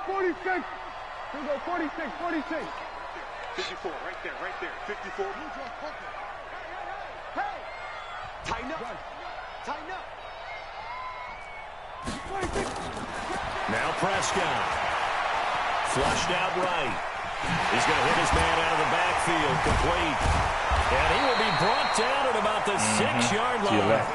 46. Here we go, 46, 46. 54, right there, 54. Hey! Tighten up. Tighten up. 26. Now Prescott. Flushed out right. He's going to hit his man out of the backfield, complete. And he will be brought down at about the 6-yard line.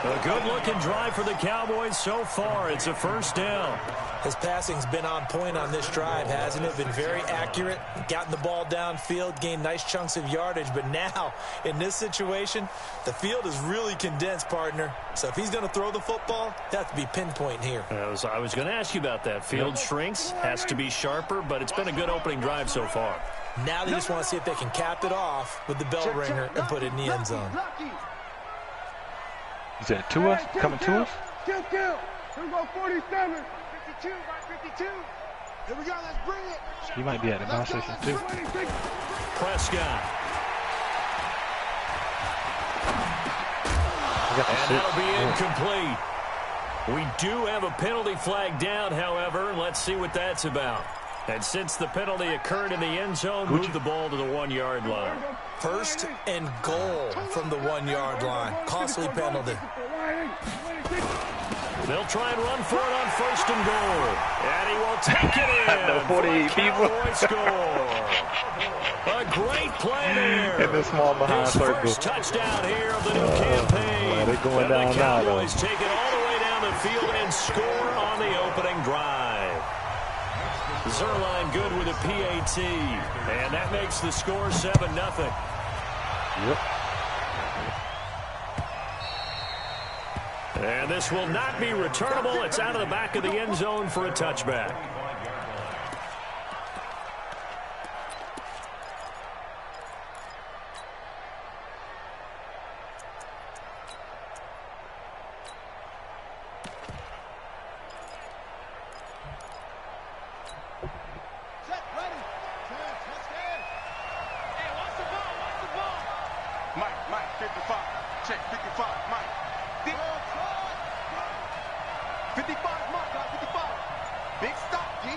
A good-looking drive for the Cowboys so far. It's a first down. His passing's been on point on this drive, hasn't it? Been very accurate, gotten the ball downfield, gained nice chunks of yardage. But now, in this situation, the field is really condensed, partner. So if he's going to throw the football, that has to be pinpoint here. I was going to ask you about that. Field shrinks, has to be sharper, but it's been a good opening drive so far. Now they just want to see if they can cap it off with the bell ringer and put it in the end zone. Is that to us? Coming to us? Kill. Here we go, 47. 52, right 52. Here we go, let's bring it. He might be at the ball station too. Prescott. And that'll be incomplete. We do have a penalty flag down, however. Let's see what that's about. And since the penalty occurred in the end zone, move the ball to the 1-yard line. First and goal from the 1-yard line. Costly penalty. They'll try and run for it on first and goal. And he will take it in. The 48 people. Score. A great play there. In the small behind circle. First touchdown here of the new campaign. They're going down the now, Cowboys take it all the way down the field and score on the opening drive. Zerline good with a PAT. And that makes the score 7-0. Yep. And this will not be returnable. It's out of the back of the end zone for a touchback. Mike, 55. Check, 55, Mike. 55, Mike, 55. Big stop, D.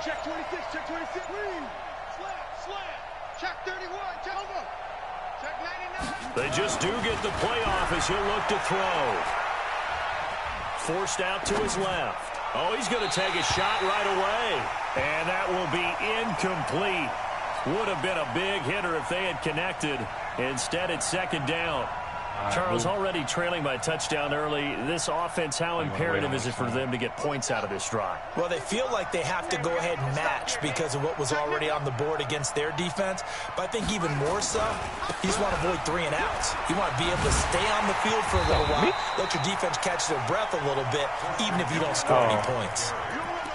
Check 26, check 26. Slam. Check 31, check over. Check 99. They just do get the playoff as he'll look to throw. Forced out to his left. Oh, he's going to take a shot right away. And that will be incomplete. Would have been a big hitter if they had connected. Instead, it's second down. Charles, already trailing by touchdown early. This offense, how imperative is it for them to get points out of this drive? Well, they feel like they have to go ahead and match because of what was already on the board against their defense. But I think even more so, you just want to avoid 3 and outs. You want to be able to stay on the field for a little while, let your defense catch their breath a little bit, even if you don't score any points.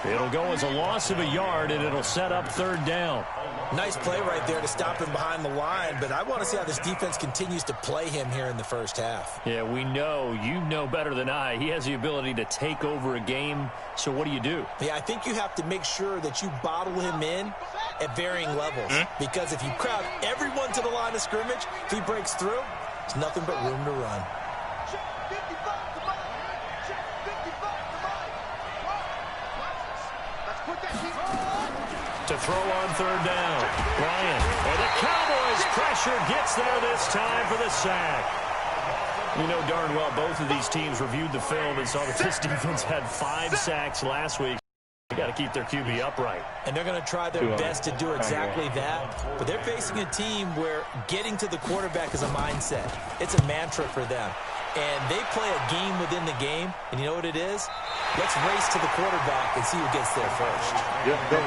It'll go as a loss of a yard, and it'll set up third down. Nice play right there to stop him behind the line, but I want to see how this defense continues to play him here in the first half. Yeah, we know. You know better than I. He has the ability to take over a game, so what do you do? Yeah, I think you have to make sure that you bottle him in at varying levels, because if you crowd everyone to the line of scrimmage, if he breaks through, there's nothing but room to run. To throw on third down. Bryant. And the Cowboys pressure gets there this time for the sack. You know darn well both of these teams reviewed the film and saw that this defense had 5 sacks last week. They got to keep their QB upright. And they're going to try their best to do exactly that. But they're facing a team where getting to the quarterback is a mindset. It's a mantra for them. And they play a game within the game. And you know what it is? Let's race to the quarterback and see who gets there first. Yep, go.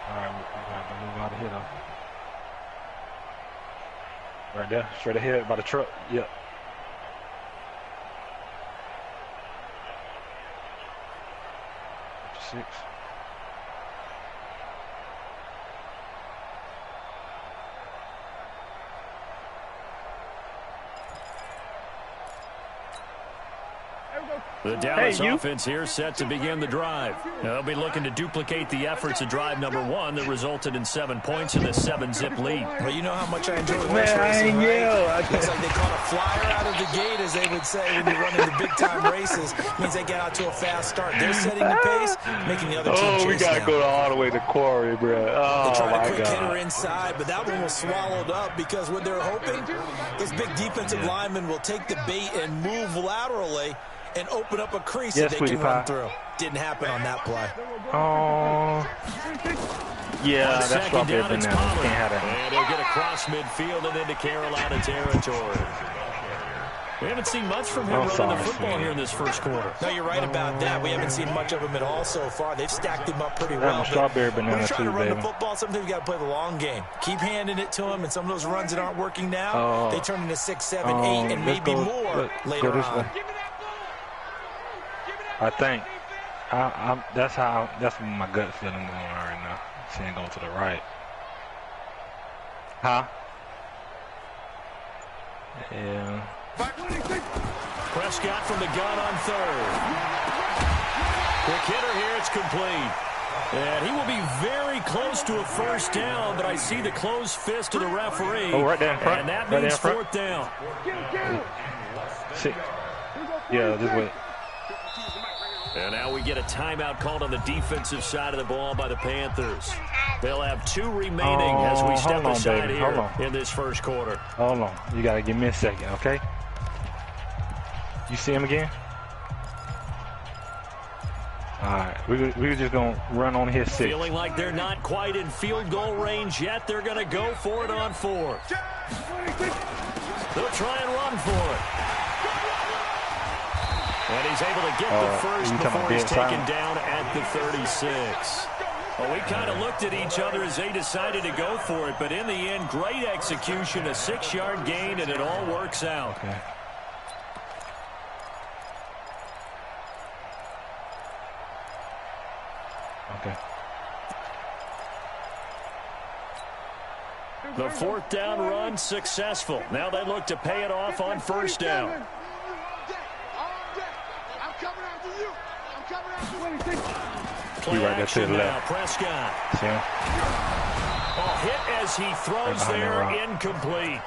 All right, we got to move out of here, though. Right there, straight ahead by the truck. Yep. Six. There we go. The Dallas offense here set to begin the drive. Now, they'll be looking to duplicate the efforts of drive number 1 that resulted in 7 points in the 7-zip lead. Well, you know how much I enjoy horse racing, right? Looks like they caught a flyer out of the gate, as they would say when you're running the big-time races. It means they get out to a fast start. They're setting the pace, making the other team chase we got to go all the way to quarry, bro. They tried a quick hitter inside, but that one was swallowed up because what they're hoping, this big defensive lineman will take the bait and move laterally and open up a crease that they can run through. Didn't happen on that play. Oh, yeah, that's strawberry banana. Can't have that. And he'll get across midfield and into Carolina territory. We haven't seen much from him running the football here in this first quarter. No, you're right about that. We haven't seen much of him at all so far. They've stacked him up pretty well. Strawberry banana when you're trying to run baby. the football, sometimes you got to play the long game. Keep handing it to him, and some of those runs that aren't working now, they turn into 6, 7, 8, and maybe more later on. I think that's what my gut feeling going on right now. Seeing go to the right. Huh? Yeah. Prescott from the gun on 3rd. Quick hitter here, it's complete. And he will be very close to a first down, but I see the closed fist of the referee. Oh, right there in front. And that means 4th down. Yeah, just wait. And now we get a timeout called on the defensive side of the ball by the Panthers. They'll have 2 remaining as we step aside here in this first quarter. Hold on. You got to give me a second, okay? You see him again? All right. We're just going to run on his 6. Feeling like they're not quite in field goal range yet. They're going to go for it on 4th. They'll try and run for it. And he's able to get the first before he's taken down at the 36. Well, we kind of looked at each other as they decided to go for it, but in the end, great execution, a 6-yard gain, and it all works out. Okay. Okay. The 4th down run successful. Now they look to pay it off on 1st down. He right there to the left. Prescott. See him? Oh, hit as he throws there, incomplete.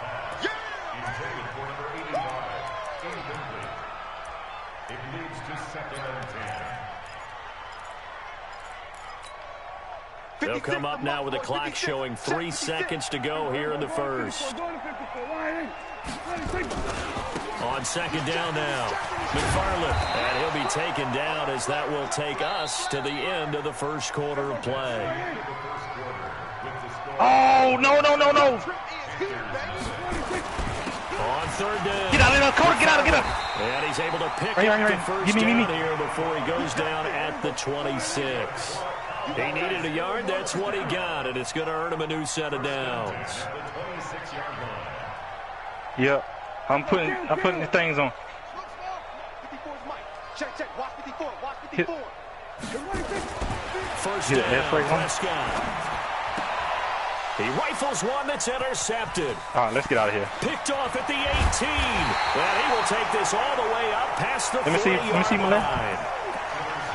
They'll come up now with the clock showing 3 seconds to go here in the first. On 2nd down now, McFarland, and he'll be taken down as that will take us to the end of the first quarter of play. Oh, no. On 3rd down. Get out of there, Cody, get out. And he's able to pick up the first down here before he goes down at the 26. He needed a yard. That's what he got, and it's going to earn him a new set of downs. Yep. I'm putting the things on. Hit. First down, Prescott. He rifles one that's intercepted. All right, let's get out of here. Picked off at the 18. And he will take this all the way up past the 40-yard line.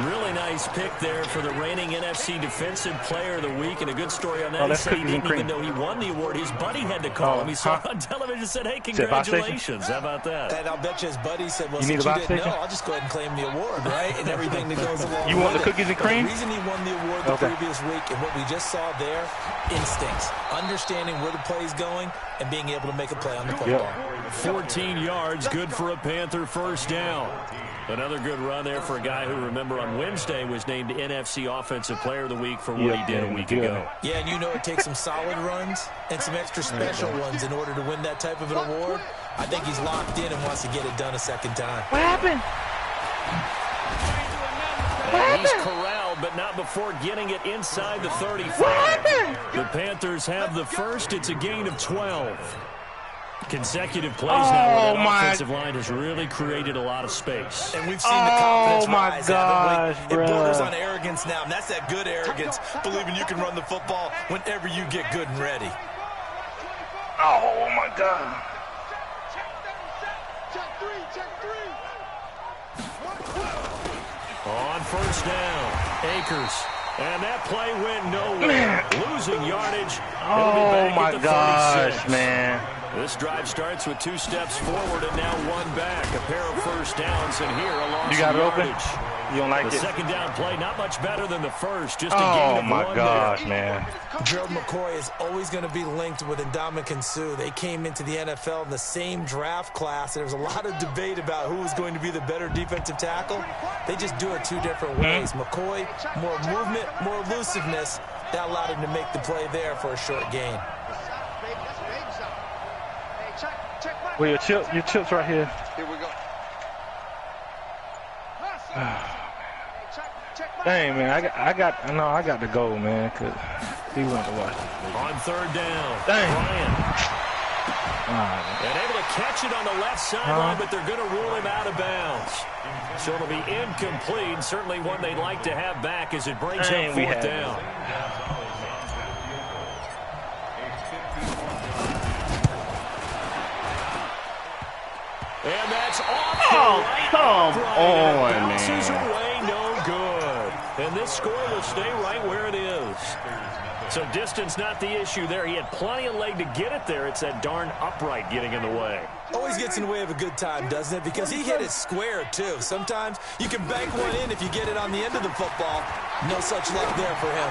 Really nice pick there for the reigning NFC Defensive Player of the Week, and a good story on that. He said he didn't even know he won the award. His buddy had to call him. He saw it on television and said, hey, congratulations. How about that? And I'll bet you his buddy said, well, since you didn't know, I'll just go ahead and claim the award, right? And everything that goes along with it. You want the cookies and cream? The reason he won the award the previous week, and what we just saw there, instincts, understanding where the play is going, and being able to make a play on the football. 14 yards, good for a Panther first down. Another good run there for a guy who, remember, on Wednesday was named NFC Offensive Player of the Week for what he did a week ago. Yeah, and you know it takes some solid runs and some extra special ones in order to win that type of an award. I think he's locked in and wants to get it done a second time. What happened? He's corralled, but not before getting it inside the 35. The Panthers have the first. It's a gain of 12. Consecutive plays now where that offensive line has really created a lot of space. And we've seen the confidence rise, haven't we? It borders on arrogance now, and that's that good arrogance, believing you can run the football whenever you get good and ready. Oh, my God. Check 3. On first down, Akers. And that play went nowhere. Losing yardage. Oh, my gosh, man. This drive starts with 2 steps forward and now 1 back. A pair of first downs, and here a loss You got of it yardage. open? You don't like the it? second down play, not much better than the first. Just a gain of 1 my gosh, man. Gerald McCoy is always going to be linked with Ndamukong Suh. They came into the NFL in the same draft class. There was a lot of debate about who was going to be the better defensive tackle. They just do it 2 different ways. McCoy, more movement, more elusiveness. That allowed him to make the play there for a short gain. Well, your chips right here. Here we go. Dang, man, I got to go, man, because he went to watch this. On third down, Dang. Bryant. And able to catch it on the left sideline, but they're going to rule him out of bounds. So it'll be incomplete. Certainly one they'd like to have back as it brings up 4th down. And that's off. Come on, Bounces man. away, no good. And this score will stay right where it is. So distance not the issue there. He had plenty of leg to get it there. It's that darn upright getting in the way. Always gets in the way of a good time, doesn't it? Because he hit it square, too. Sometimes you can bank one in if you get it on the end of the football. No such luck there for him.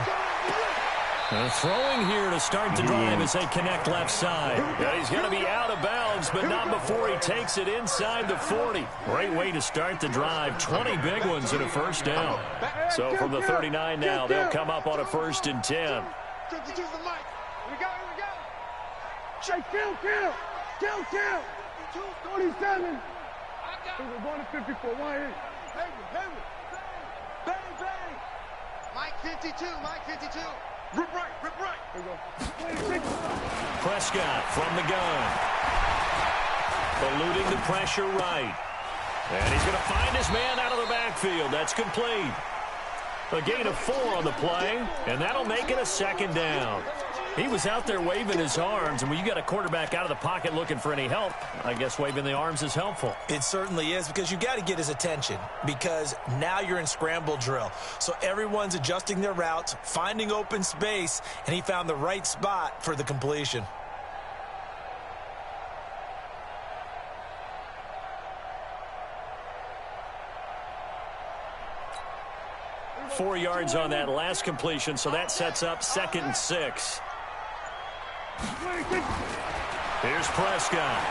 Throwing here to start the drive as they connect left side. Yeah, he's going to be out of bounds, but not before he takes it inside the 40. Great way to start the drive. 20 big ones and a first down. So from the 39 now, they'll come up on a 1st and 10. Hey, count. 27. We're going to 54. 1 hit. Bang. Mike 52. Rip right. Here we go. 26. Prescott from the gun. Eluding the pressure right. And he's going to find his man out of the backfield. That's complete. A gain of 4 on the play, and that'll make it a 2nd down. He was out there waving his arms, and when you got a quarterback out of the pocket looking for any help, I guess waving the arms is helpful. It certainly is, because you got to get his attention, because now you're in scramble drill. So everyone's adjusting their routes, finding open space, and he found the right spot for the completion. Four yards on that last completion, so that sets up 2nd and 6. Here's Prescott.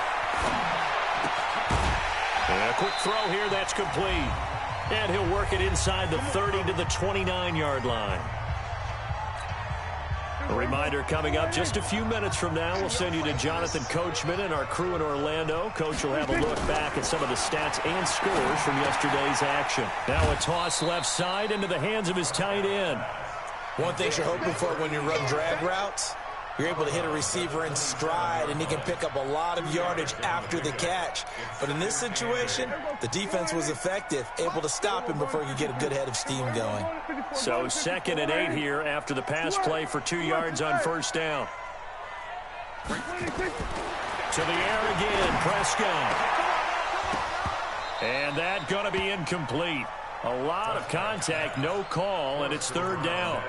And a quick throw here, that's complete. And he'll work it inside the 30 to the 29-yard line. A reminder coming up just a few minutes from now. We'll send you to Jonathan Coachman and our crew in Orlando. Coach will have a look back at some of the stats and scores from yesterday's action. Now a toss left side into the hands of his tight end. One thing you're hoping for when you run drag routes, you're able to hit a receiver in stride, and he can pick up a lot of yardage after the catch. But in this situation, the defense was effective, able to stop him before he could get a good head of steam going. So 2nd and 8 here after the pass play for 2 yards on 1st down. To the air again, Prescott. And that going to be incomplete. A lot of contact, no call, and it's 3rd down.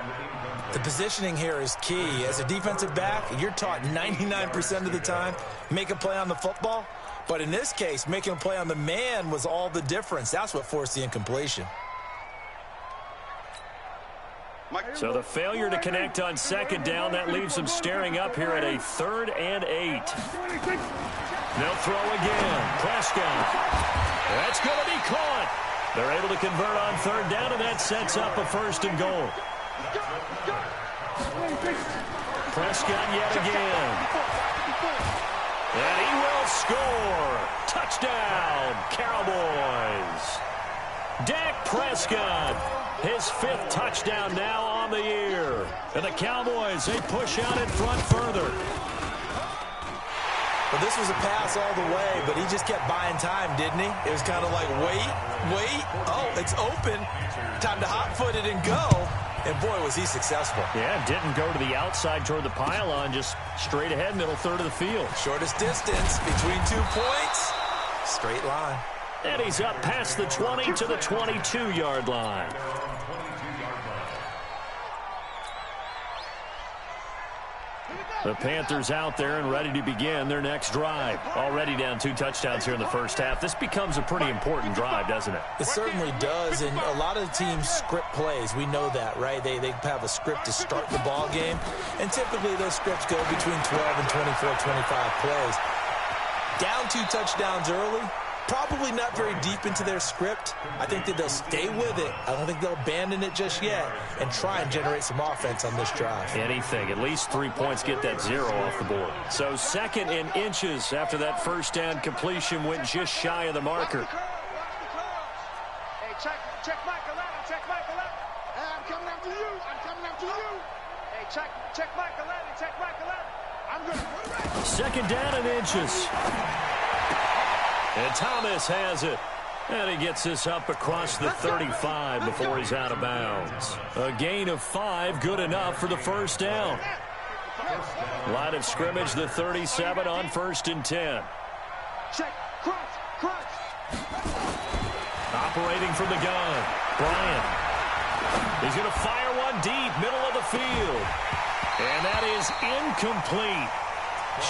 The positioning here is key. As a defensive back, you're taught 99% of the time, make a play on the football. But in this case, making a play on the man was all the difference. That's what forced the incompletion. So the failure to connect on 2nd down, that leaves them staring up here at a 3rd and 8. They'll throw again. Prescott. That's going to be caught. They're able to convert on 3rd down, and that sets up a 1st and goal. Prescott yet again. And he will score. Touchdown, Cowboys. Dak Prescott, his 5th touchdown now on the year. And the Cowboys, they push out in front further. Well, this was a pass all the way, but he just kept buying time, didn't he? It was kind of like, wait. Oh, it's open. Time to hot-foot it and go. And, boy, was he successful. Yeah, didn't go to the outside toward the pylon, just straight ahead, middle third of the field. Shortest distance between 2 points, straight line. And he's up past the 20 to the 22-yard line. The Panthers out there and ready to begin their next drive. Already down 2 touchdowns here in the first half. This becomes a pretty important drive, doesn't it? It certainly does, and a lot of the teams script plays. We know that, right? They have a script to start the ball game, and typically those scripts go between 12 and 24, 25 plays. Down 2 touchdowns early, probably not very deep into their script. I think that they'll stay with it. I don't think they'll abandon it just yet and try and generate some offense on this drive. Anything. At least 3 points, get that 0 off the board. So 2nd and inches after that first down completion went just shy of the marker. Hey, check Mike 11. Check Mike 11. Hey, I'm coming after you. I'm coming after you. Hey, check Mike 11. Check Mike 11. I'm good. 2nd down and inches. And Thomas has it. And he gets this up across the 35 before he's out of bounds. A gain of 5, good enough for the first down. Line of scrimmage, the 37 on 1st and 10. Check. Crunch. Operating from the gun, Bryant. He's going to fire one deep, middle of the field. And that is incomplete.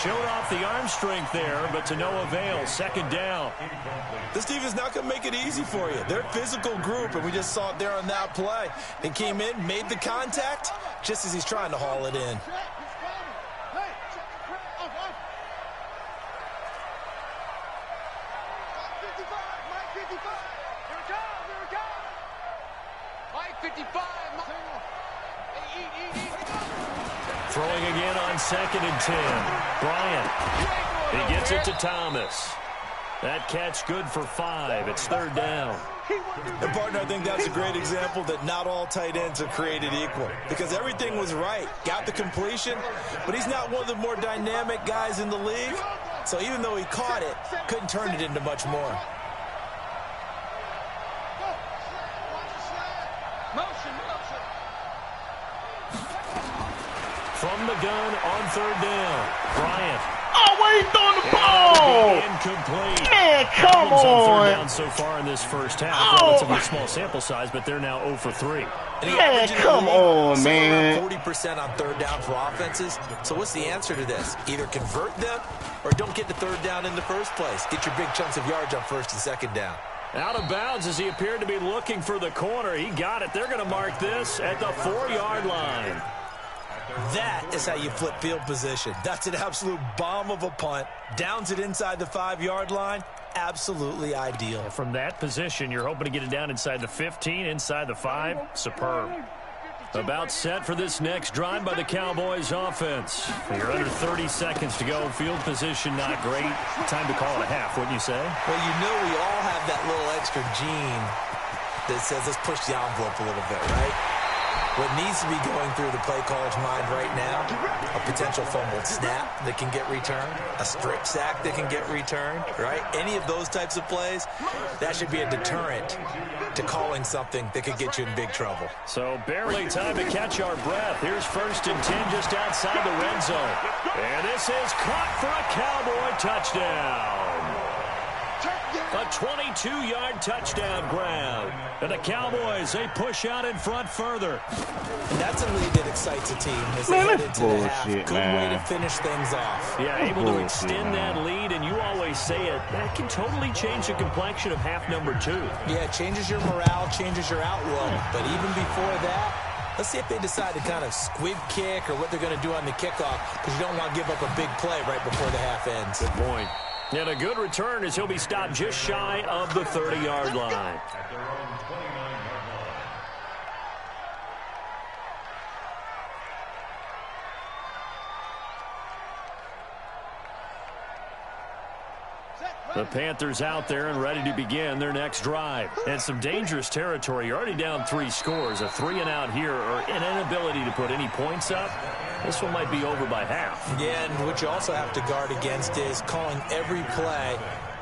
Showed off the arm strength there, but to no avail. 2nd down. This team is not going to make it easy for you. They're a physical group, and we just saw it there on that play. He came in, made the contact, just as he's trying to haul it in. Mike 55. Throwing again on 2nd and 10. Bryant. He gets it to Thomas. That catch good for 5. It's 3rd down. And, partner, I think that's a great example that not all tight ends are created equal. Because everything was right. Got the completion, but he's not one of the more dynamic guys in the league. So even though he caught it, couldn't turn it into much more. From the gun on 3rd down. Bryant. Oh, where you throwing the ball? Incomplete. Man, come on 3rd on. down so far in this first half. Relatively small sample size, but they're now 0 for 3. Man, come on, man. 40% on 3rd down for offenses. So what's the answer to this? Either convert them or don't get the 3rd down in the first place. Get your big chunks of yards on 1st and 2nd down. Out of bounds as he appeared to be looking for the corner. He got it. They're going to mark this at the 4-yard line. That is how you flip field position. That's an absolute bomb of a punt. Downs it inside the 5-yard line. Absolutely ideal. From that position, you're hoping to get it down inside the 15, inside the 5. Superb. About set for this next drive by the Cowboys offense. You're under 30 seconds to go. Field position not great. Time to call it a half, wouldn't you say? Well, you know we all have that little extra gene that says let's push the envelope a little bit, right? What needs to be going through the play caller's mind right now, a potential fumbled snap that can get returned, a strip sack that can get returned, right? Any of those types of plays, that should be a deterrent to calling something that could get you in big trouble. So barely time to catch our breath. Here's 1st and 10 just outside the red zone. And this is caught for a Cowboy touchdown. A 22-yard touchdown grab. And the Cowboys, they push out in front further. And that's a lead that excites a team as they head into the half. Good way to finish things off. Yeah, able to extend that lead, and you always say it, that can totally change the complexion of half number 2. Yeah, it changes your morale, changes your outlook. But even before that, let's see if they decide to kind of squib kick or what they're going to do on the kickoff, because you don't want to give up a big play right before the half ends. Good point. And a good return as he'll be stopped just shy of the 30-yard line. The Panthers out there and ready to begin their next drive. And some dangerous territory. You're already down 3 scores. A 3-and-out here or an inability to put any points up. This one might be over by half. Yeah, and what you also have to guard against is calling every play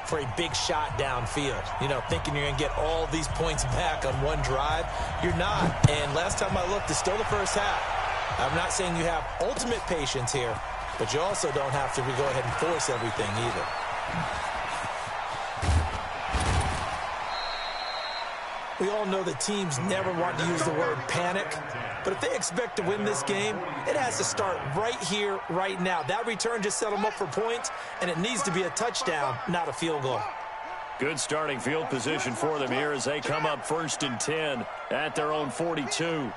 for a big shot downfield. You know, thinking you're going to get all these points back on one drive. You're not. And last time I looked, it's still the first half. I'm not saying you have ultimate patience here, but you also don't have to go ahead and force everything either. We all know that teams never want to use the word panic, but if they expect to win this game, it has to start right here, right now. That return just set them up for points, and it needs to be a touchdown, not a field goal. Good starting field position for them here as they come up 1st and 10 at their own 42.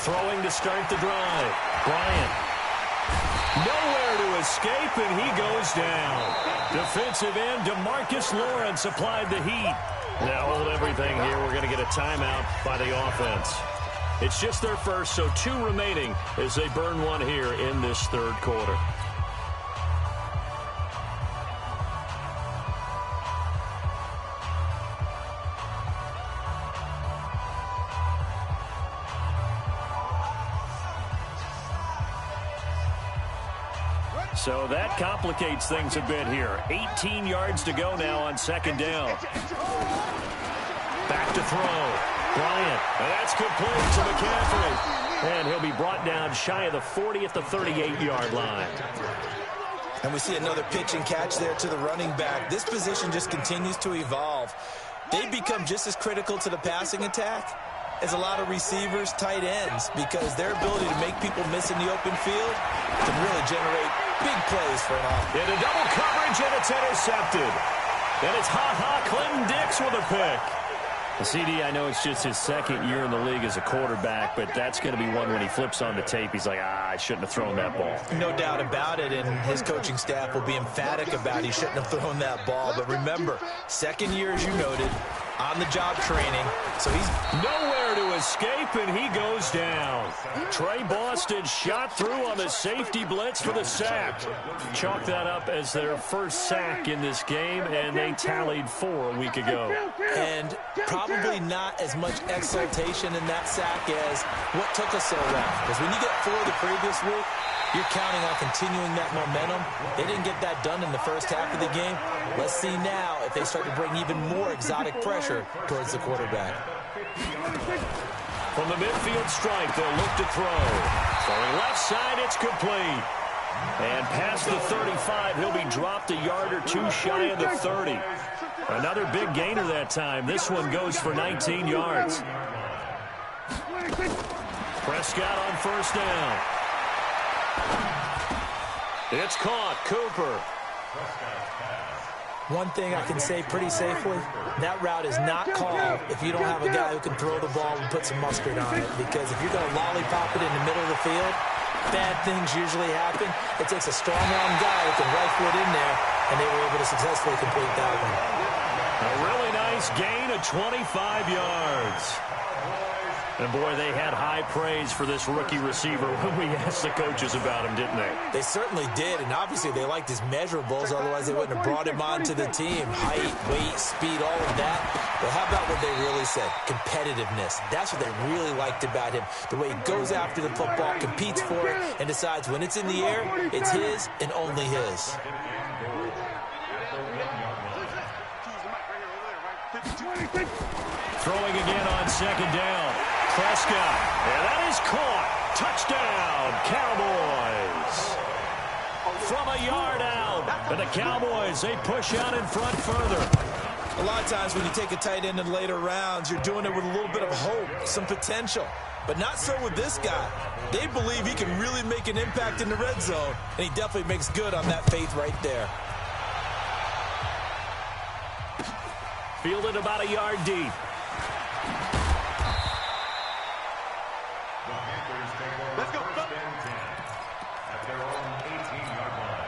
Throwing to start the drive. Bryant. Nowhere to escape, and he goes down. Defensive end DeMarcus Lawrence applied the heat. Now hold everything here. We're going to get a timeout by the offense. It's just their first, so 2 remaining as they burn one here in this 3rd quarter. So that complicates things a bit here. 18 yards to go now on 2nd down. Back to throw. Bryant. And that's complete to McCaffrey. And he'll be brought down shy of the 40 at the 38-yard line. And we see another pitch and catch there to the running back. This position just continues to evolve. They become just as critical to the passing attack as a lot of receivers, tight ends, because their ability to make people miss in the open field can really generate big plays for an offense. In a double coverage, and it's intercepted. And it's Clinton Dix with a pick. The CD, I know it's just his 2nd year in the league as a quarterback, but that's going to be one when he flips on the tape. He's like, I shouldn't have thrown that ball. No doubt about it, and his coaching staff will be emphatic about he shouldn't have thrown that ball. But remember, 2nd year, as you noted, on-the-job training, so he's nowhere to escape, and he goes down. Trey Boston shot through on the safety blitz for the sack. Chalk that up as their first sack in this game, and they tallied 4 a week ago. And probably not as much exultation in that sack as what took us so long. Because when you get 4 the previous week, you're counting on continuing that momentum. They didn't get that done in the first half of the game. Let's see now if they start to bring even more exotic pressure towards the quarterback. From the midfield stripe, they'll look to throw. Throwing left side, it's complete. And past the 35, he'll be dropped a yard or 2 shy of the 30. Another big gainer that time. This one goes for 19 yards. Prescott on 1st down. It's caught. Cooper. One thing I can say pretty safely, that route is not called if you don't have a guy who can throw the ball and put some mustard on it. Because if you're going to lollipop it in the middle of the field, bad things usually happen. It takes a strong-arm guy who can rifle it in there, and they were able to successfully complete that one. A really nice gain of 25 yards. And, boy, they had high praise for this rookie receiver when we asked the coaches about him, didn't they? They certainly did, and obviously they liked his measurables. Otherwise, they wouldn't have brought him onto the team. Height, weight, speed, all of that. But how about what they really said? Competitiveness. That's what they really liked about him. The way he goes after the football, competes for it, and decides when it's in the air, it's his and only his. Throwing again on 2nd down. Prescott, and that is caught. Touchdown, Cowboys. From a yard out, and the Cowboys, they push out in front further. A lot of times when you take a tight end in later rounds, you're doing it with a little bit of hope, some potential. But not so with this guy. They believe he can really make an impact in the red zone, and he definitely makes good on that faith right there. Fielded about a yard deep. Let's go. At their own 18-yard line.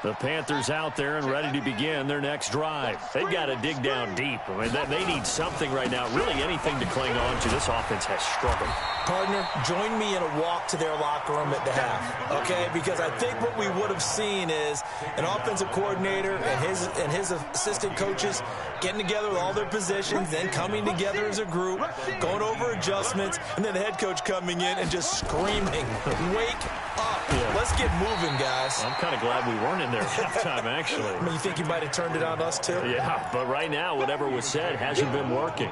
The Panthers out there and ready to begin their next drive. They've got to dig down deep. I mean, they need something right now, really anything to cling on to. This offense has struggled. Partner, join me in a walk to their locker room at the half, okay? Because I think what we would have seen is an offensive coordinator and his assistant coaches getting together with all their positions, then coming together as a group, going over adjustments, and then the head coach coming in and just screaming, wake up. Yeah. Let's get moving, guys. I'm kind of glad we weren't in there at halftime, actually. I mean, you think he might have turned it on us, too? Yeah, but right now, whatever was said hasn't been working.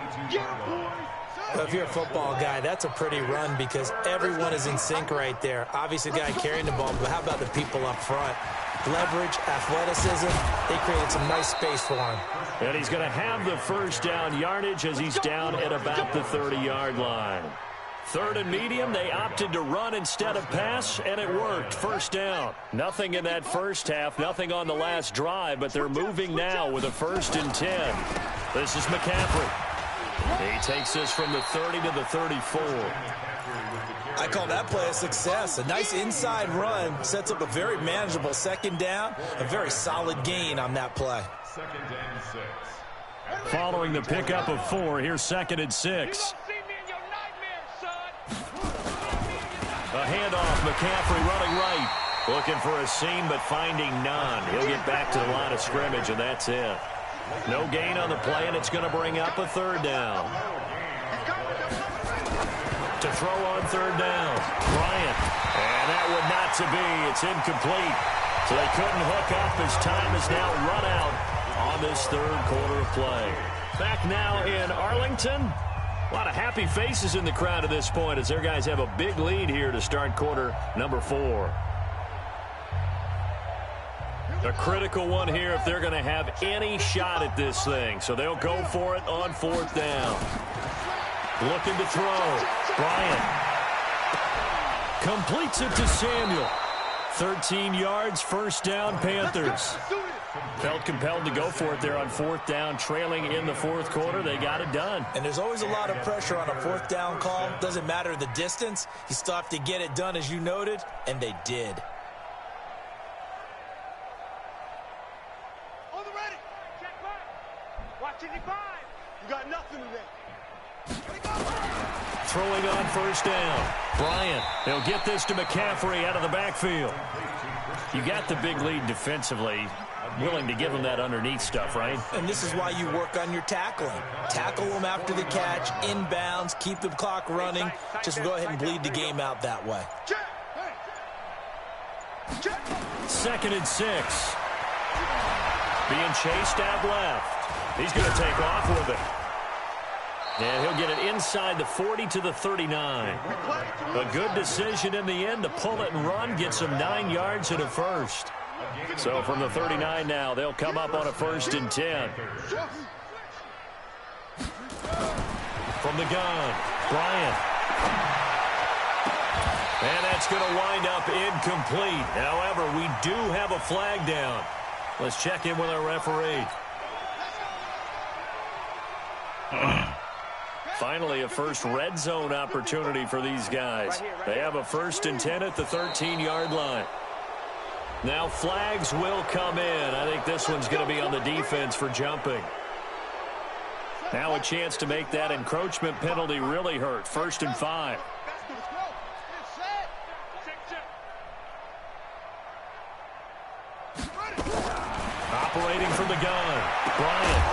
If you're a football guy, that's a pretty run because everyone is in sync right there. Obviously, the guy carrying the ball, but how about the people up front? Leverage, athleticism, they created some nice space for him. And he's going to have the first down yardage as he's down at about the 30-yard line. Third and medium, they opted to run instead of pass, and it worked. First down. Nothing in that first half, nothing on the last drive, but they're moving now with a 1st and 10. This is McCaffrey. He takes this from the 30 to the 34. I call that play a success. A nice inside run sets up a very manageable 2nd down, a very solid gain on that play. 2nd and 6. Following the pickup of 4, here's 2nd and 6. A handoff, McCaffrey running right. Looking for a seam, but finding none. He'll get back to the line of scrimmage, and that's it. No gain on the play, and it's going to bring up a 3rd down. To throw on 3rd down, Bryant. And that would not to be. It's incomplete. So they couldn't hook up as time is now run out on this 3rd quarter of play. Back now in Arlington. A lot of happy faces in the crowd at this point as their guys have a big lead here to start quarter number 4. A critical one here if they're going to have any shot at this thing. So they'll go for it on 4th down. Looking to throw. Bryant completes it to Samuel. 13 yards, 1st down, Panthers. Felt compelled to go for it there on 4th down, trailing in the 4th quarter. They got it done. And there's always a lot of pressure on a 4th down call. Doesn't matter the distance. You still have to get it done, as you noted, and they did. On the ready. Check back. Watch it, you got nothing today. Throwing on 1st down. Bryant, he'll get this to McCaffrey out of the backfield. You got the big lead defensively. Willing to give him that underneath stuff, right? And this is why you work on your tackling. Tackle them after the catch, inbounds, keep the clock running. Just go ahead and bleed the game out that way. 2nd and 6. Being chased out left. He's going to take off with it. And he'll get it inside the 40 to the 39. A good decision in the end to pull it and run, get some 9 yards and a 1st. So from the 39 now, they'll come up on a 1st and 10. From the gun, Bryant. And that's going to wind up incomplete. However, we do have a flag down. Let's check in with our referee. Finally, a first red zone opportunity for these guys. They have a 1st and 10 at the 13-yard line. Now flags will come in. I think this one's going to be on the defense for jumping. Now a chance to make that encroachment penalty really hurt. 1st and 5. Operating from the gun. Bryant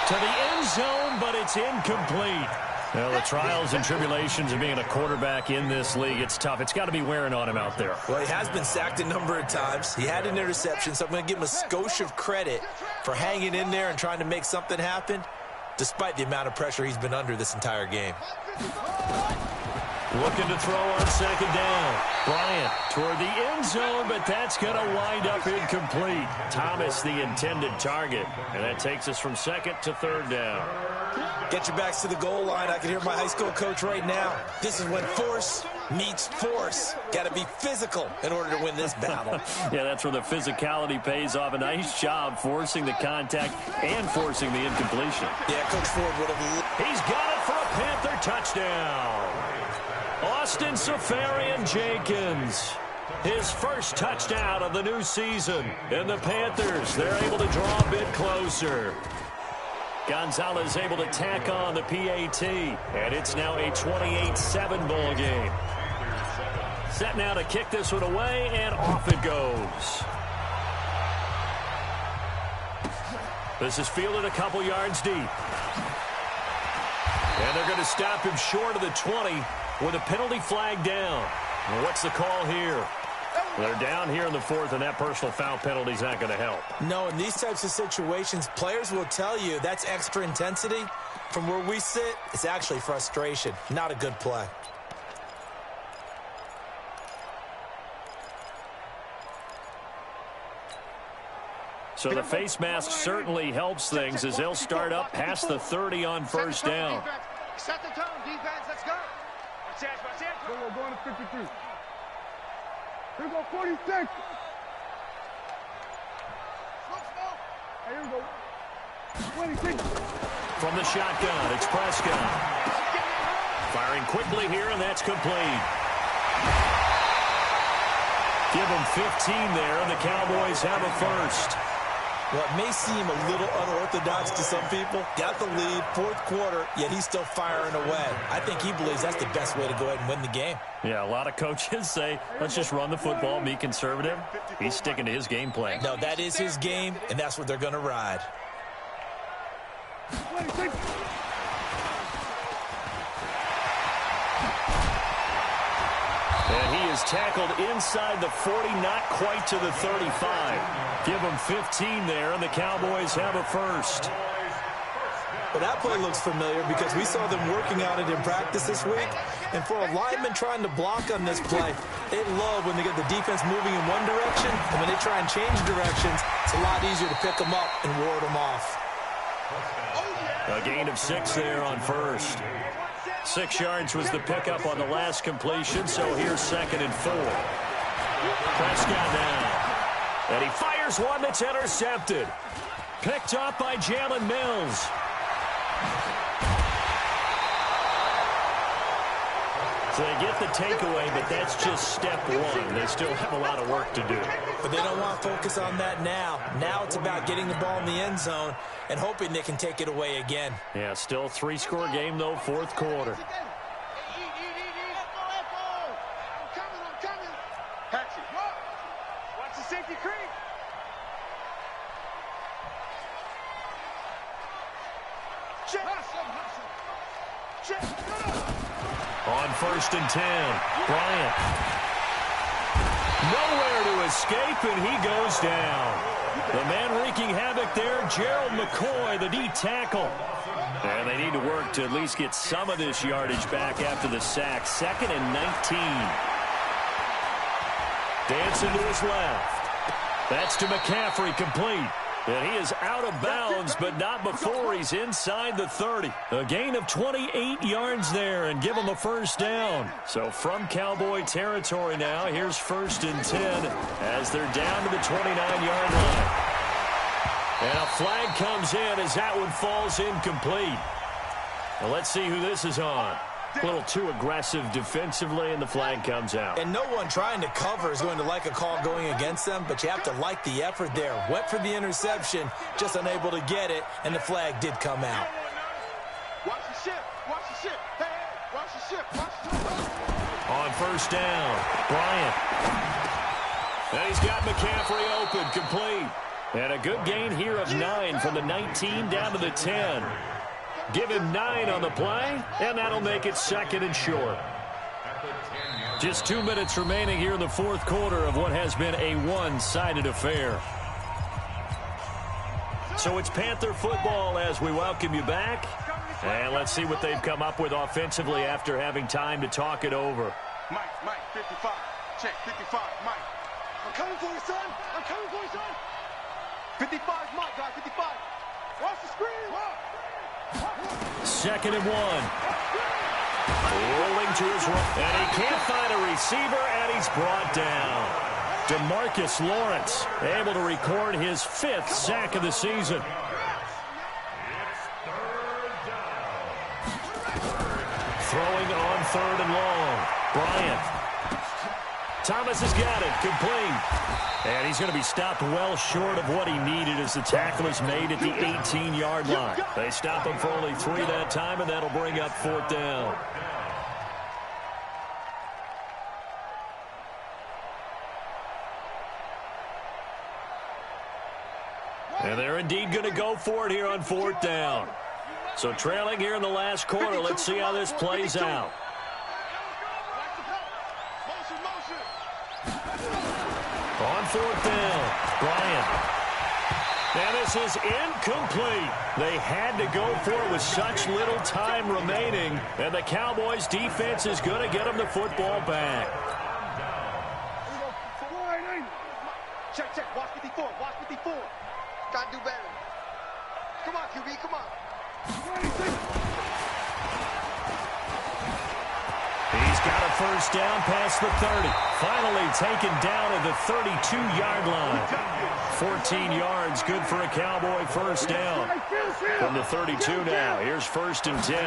to the end zone, but it's incomplete. Well, the trials and tribulations of being a quarterback in this league, it's tough. It's got to be wearing on him out there. Well, he has been sacked a number of times. He had an interception, so I'm going to give him a skosh of credit for hanging in there and trying to make something happen, despite the amount of pressure he's been under this entire game. Looking to throw on 2nd down. Bryant toward the end zone, but that's going to wind up incomplete. Thomas, the intended target, and that takes us from 2nd to 3rd down. Get your backs to the goal line. I can hear my high school coach right now. This is when force meets force. Got to be physical in order to win this battle. Yeah, that's where the physicality pays off. A nice job forcing the contact and forcing the incompletion. Yeah, Coach Ford would have... He's got it for a Panther touchdown. Austin Safarian-Jenkins, his first touchdown of the new season. And the Panthers, they're able to draw a bit closer. Gonzalez able to tack on the PAT, and it's now a 28-7 ball game. Set now to kick this one away, and off it goes. This is fielded a couple yards deep. And they're going to stop him short of the 20 with a penalty flag down. Well, what's the call here? They're down here in the 4th, and that personal foul penalty is not going to help. No, in these types of situations, players will tell you that's extra intensity. From where we sit, it's actually frustration, not a good play. So the face mask certainly helps things as they'll start up past the 30 on first down. Set the tone, defense. Let's go. We're going to 53. Here we go, 46. Here we go. 26. From the shotgun, it's Prescott. Firing quickly here, and that's complete. Give them 15 there, and the Cowboys have a first. Well, it may seem a little unorthodox to some people. Got the lead, fourth quarter, yet he's still firing away. I think he believes that's the best way to go ahead and win the game. Yeah, a lot of coaches say, let's just run the football, be conservative. He's sticking to his game plan. No, that is his game, and that's what they're going to ride. 26. And he is tackled inside the 40, not quite to the 35. Give them 15 there, and the Cowboys have a first. Well, that play looks familiar because we saw them working on it in practice this week. And for a lineman trying to block on this play, they love when they get the defense moving in one direction, and when they try and change directions, it's a lot easier to pick them up and ward them off. A gain of 6 there on first. 6 yards was the pickup on the last completion, so here's 2nd and 4. Prescott now. And he fires one that's intercepted. Picked up by Jalen Mills. So they get the takeaway, but that's just step one. They still have a lot of work to do. But they don't want to focus on that now. Now it's about getting the ball in the end zone and hoping they can take it away again. Yeah, still a 3-score game, though, fourth quarter. I'm coming. Patchy. Watch the safety creep. Check. On 1st and 10, Bryant. Nowhere to escape, and he goes down. The man wreaking havoc there, Gerald McCoy, the D tackle. And they need to work to at least get some of this yardage back after the sack. 2nd and 19. Dancing to his left. That's to McCaffrey, complete. And he is out of bounds, but not before he's inside the 30. A gain of 28 yards there, and give him a first down. So from Cowboy territory now, here's 1st and 10 as they're down to the 29-yard line. And a flag comes in as that one falls incomplete. Well, let's see who this is on. A little too aggressive defensively, and the flag comes out. And no one trying to cover is going to like a call going against them, but you have to like the effort there. Went for the interception, just unable to get it, and the flag did come out. Watch the ship. Hey, watch the ship. On 1st down, Bryant. And he's got McCaffrey open, complete. And a good gain here of 9 from the 19 down to the 10. Give him 9 on the play, and that'll make it 2nd and short. Just 2 minutes remaining here in the fourth quarter of what has been a one-sided affair. So it's Panther football as we welcome you back. And let's see what they've come up with offensively after having time to talk it over. Mike, 55. Check, 55, Mike. I'm coming for you, son. 55, Mike, guy, 55. Watch the screen. 2nd and 1. Rolling to his right. And he can't find a receiver, and he's brought down. DeMarcus Lawrence able to record his 5th sack of the season. Throwing on 3rd and long. Bryant. Thomas has got it, complete. And he's going to be stopped well short of what he needed as the tackle is made at the 18-yard line. They stop him for only 3 that time, and that'll bring up 4th down. And they're indeed going to go for it here on 4th down. So trailing here in the last quarter, let's see how this plays out. On 4th down, Bryant. And this is incomplete. They had to go for it with such little time remaining. And the Cowboys defense is going to get them the football back. Check, check. Watch 54. Watch 54. Gotta do better. Come on, QB. Come on. He's got a first down past the 30. Finally taken down at the 32-yard line. 14 yards, good for a Cowboy first down. From the 32 now, here's 1st and 10.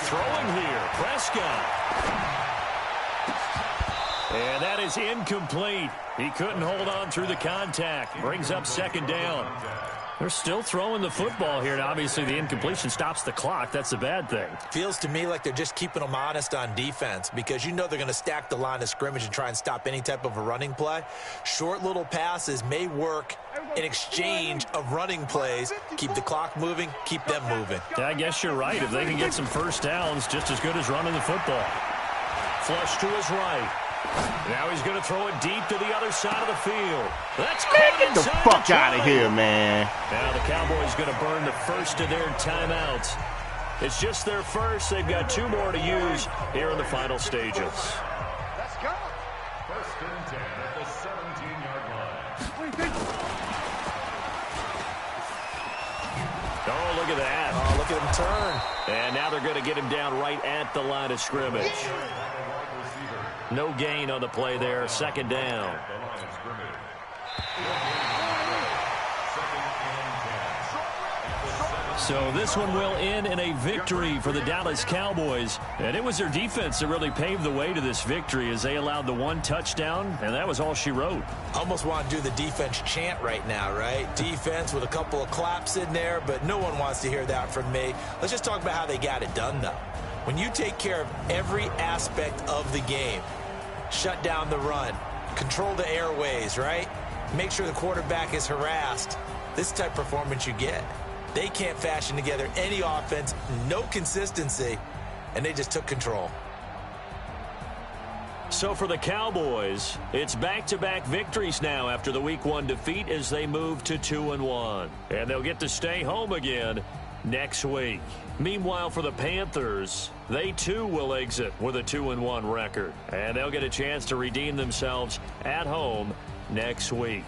Throwing here, Prescott. And that is incomplete. He couldn't hold on through the contact. Brings up 2nd down. They're still throwing the football here, and obviously the incompletion stops the clock. That's a bad thing. Feels to me like they're just keeping them honest on defense because you know they're going to stack the line of scrimmage and try and stop any type of a running play. Short little passes may work in exchange of running plays. Keep the clock moving, keep them moving. Yeah, I guess you're right. If they can get some first downs, just as good as running the football. Flush to his right. Now he's going to throw it deep to the other side of the field. That's caught get the fuck out of here, man. Now the Cowboys going to burn the first of their timeouts. It's just their first. They've got 2 more to use here in the final stages. Let's go. 1st and 10 at the 17-yard line. Oh, look at that. Oh, look at him turn. And now they're going to get him down right at the line of scrimmage. No gain on the play there. 2nd down. So this one will end in a victory for the Dallas Cowboys. And it was their defense that really paved the way to this victory as they allowed the 1 touchdown, and that was all she wrote. Almost want to do the defense chant right now, right? Defense with a couple of claps in there, but no one wants to hear that from me. Let's just talk about how they got it done, though. When you take care of every aspect of the game, shut down the run, control the airways, right? Make sure the quarterback is harassed. This type of performance you get. They can't fashion together any offense, no consistency, and they just took control. So for the Cowboys, it's back-to-back victories now after the Week 1 defeat as they move to 2-1. And they'll get to stay home again next week. Meanwhile, for the Panthers, they too will exit with a 2-1 record. And they'll get a chance to redeem themselves at home next week.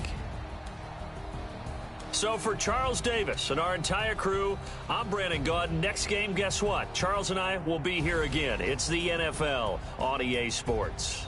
So for Charles Davis and our entire crew, I'm Brandon Gaudin. Next game, guess what? Charles and I will be here again. It's the NFL on EA Sports.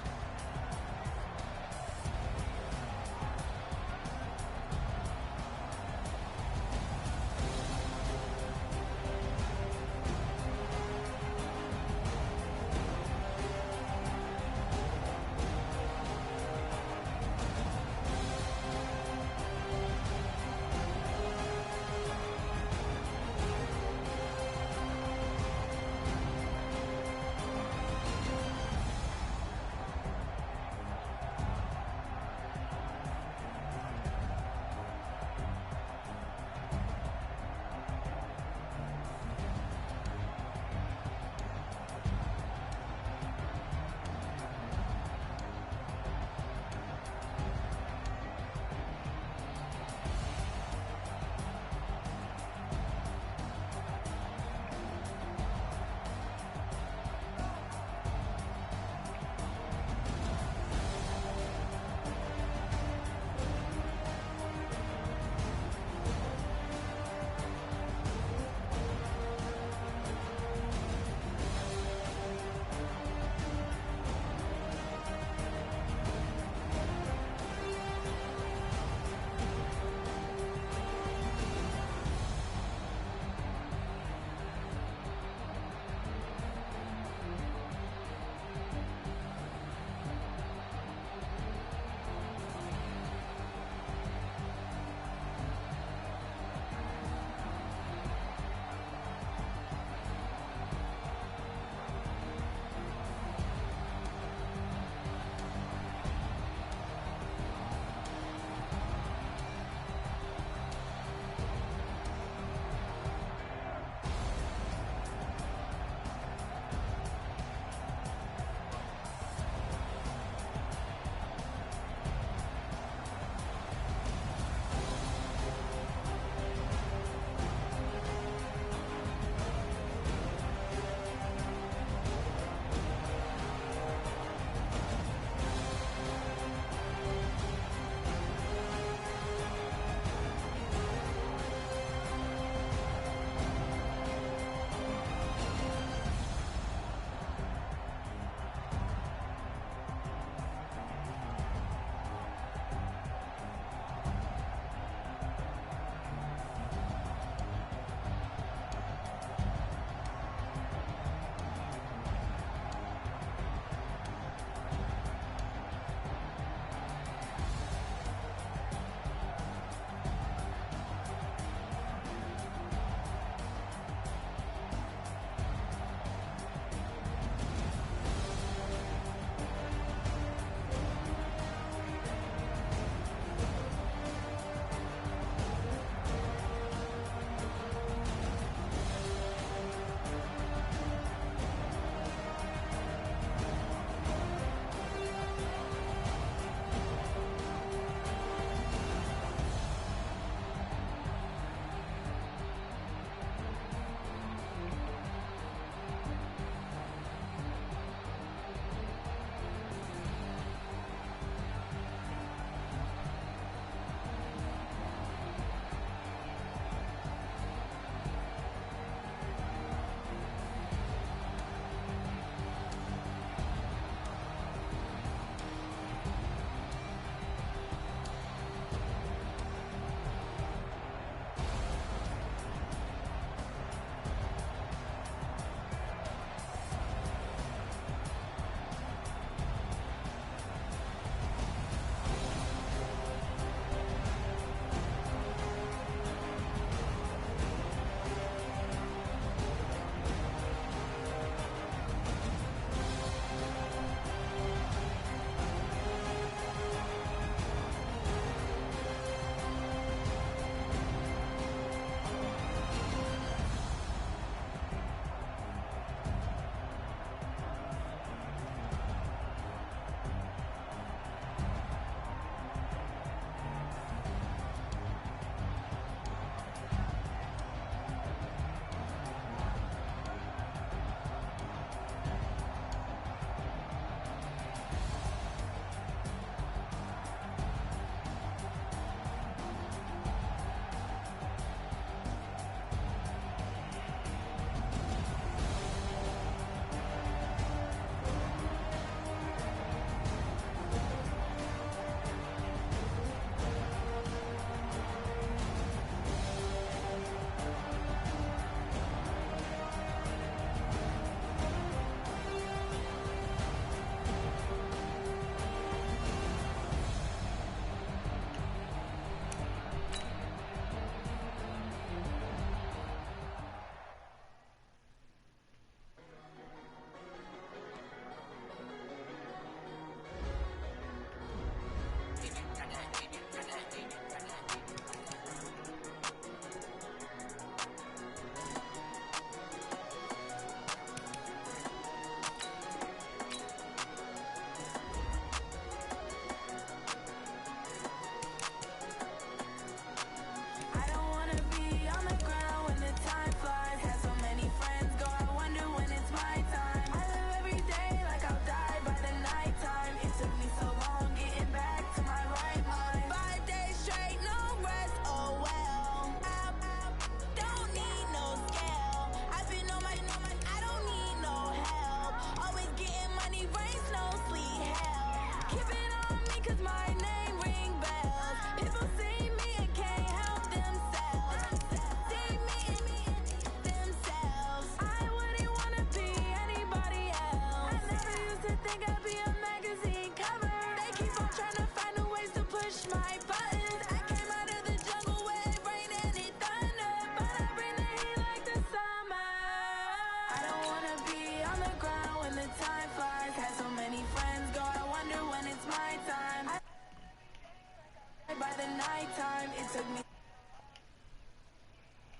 took me.